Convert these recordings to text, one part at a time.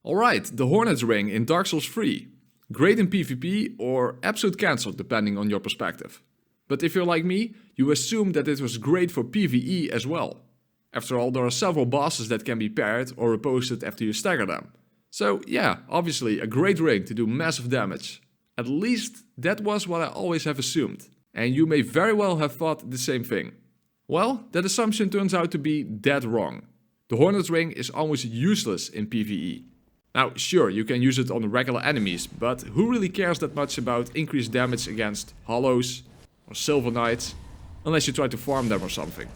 Alright, the Hornet's ring in Dark Souls 3. Great in PvP or absolute cancel depending on your perspective. But if you're like me, you assume that it was great for PvE as well. After all, there are several bosses that can be parried or riposted after you stagger them. So yeah, obviously a great ring to do massive damage. At least that was what I always have assumed. And you may very well have thought the same thing. Well, that assumption turns out to be dead wrong. The Hornet's ring is almost useless in PvE. Now sure, you can use it on regular enemies, but who really cares that much about increased damage against hollows or silver knights, unless you try to farm them or something.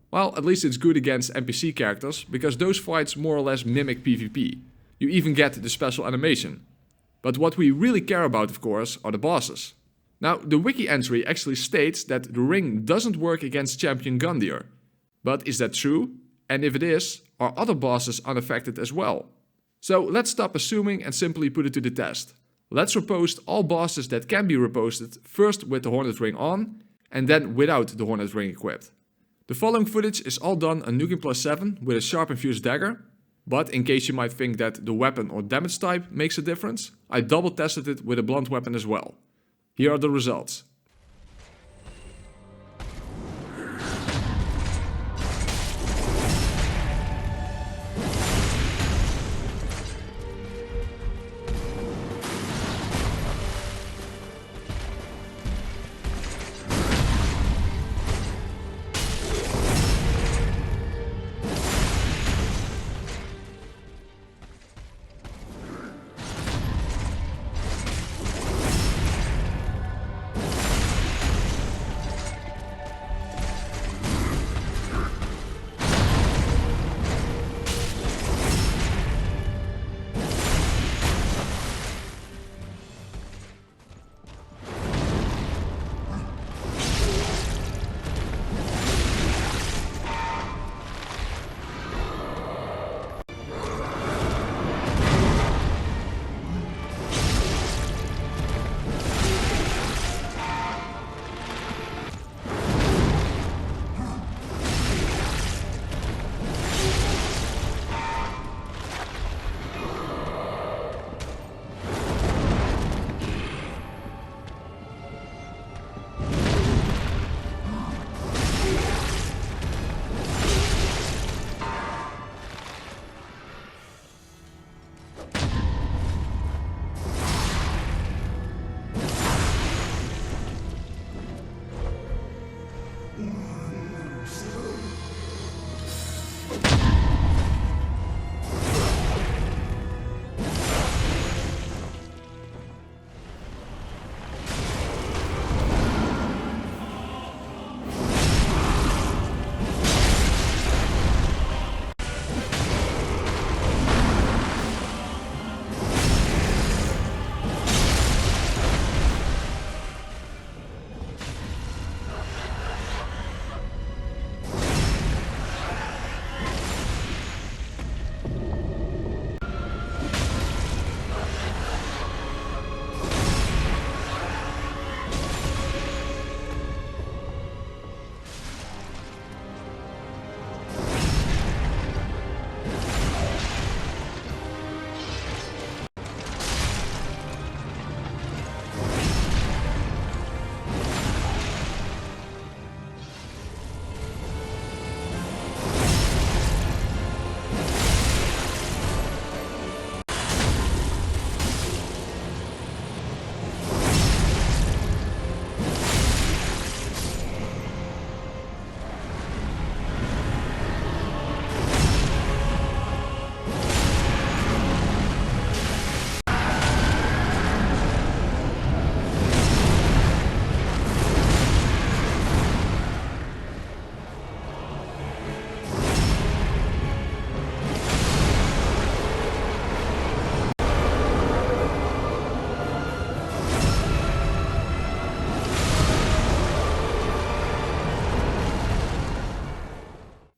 Well, at least it's good against NPC characters, because those fights more or less mimic PvP. You even get the special animation. But what we really care about, of course, are the bosses. Now, the wiki entry actually states that the ring doesn't work against Champion Gundyr. But is that true? And if it is, are other bosses unaffected as well? So let's stop assuming and simply put it to the test. Let's riposte all bosses that can be riposted first with the Hornet ring on, and then without the Hornet ring equipped. The following footage is all done on Nukem Plus 7 with a sharp infused dagger, but in case you might think that the weapon or damage type makes a difference, I double tested it with a blunt weapon as well. Here are the results.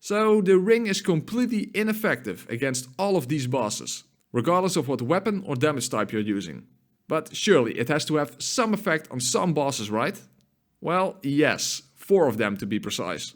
So the ring is completely ineffective against all of these bosses, regardless of what weapon or damage type you're using. But surely it has to have some effect on some bosses, right? Well, yes, 4 of them to be precise.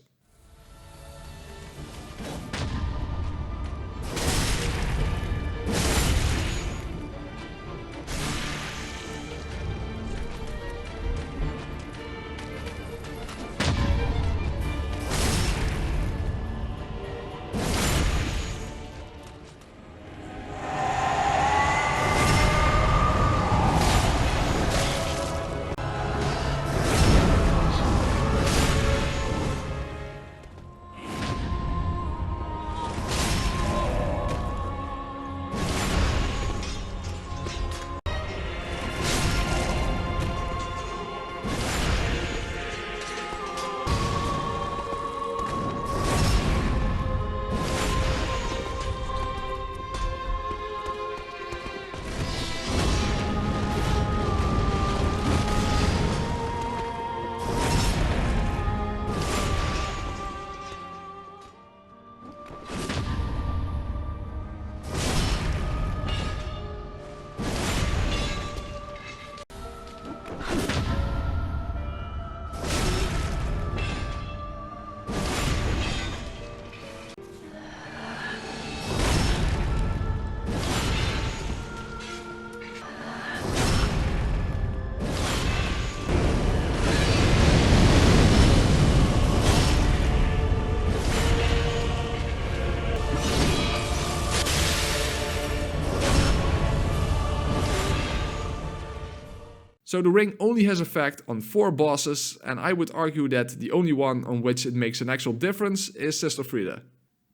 So the ring only has effect on 4 bosses, and I would argue that the only one on which it makes an actual difference is Sister Frieda.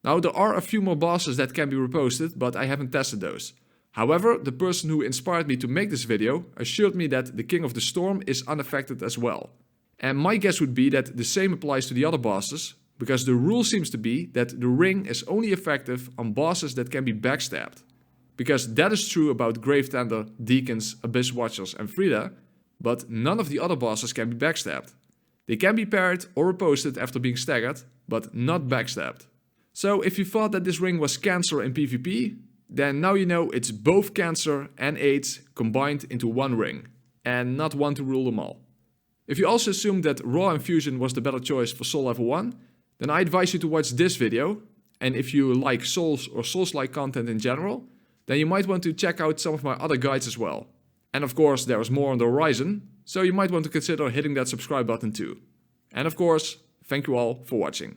Now there are a few more bosses that can be riposted, but I haven't tested those. However, the person who inspired me to make this video assured me that the King of the Storm is unaffected as well. And my guess would be that the same applies to the other bosses, because the rule seems to be that the ring is only effective on bosses that can be backstabbed. Because that is true about Gravetender, Deacons, Abyss Watchers and Frieda, but none of the other bosses can be backstabbed. They can be parried or riposted after being staggered, but not backstabbed. So if you thought that this ring was Cancer in PvP, then now you know it's both Cancer and AIDS combined into one ring, and not one to rule them all. If you also assumed that Raw Infusion was the better choice for Soul Level 1, then I advise you to watch this video, and if you like Souls or Souls-like content in general, then you might want to check out some of my other guides as well. And of course there is more on the horizon, so you might want to consider hitting that subscribe button too. And of course, thank you all for watching.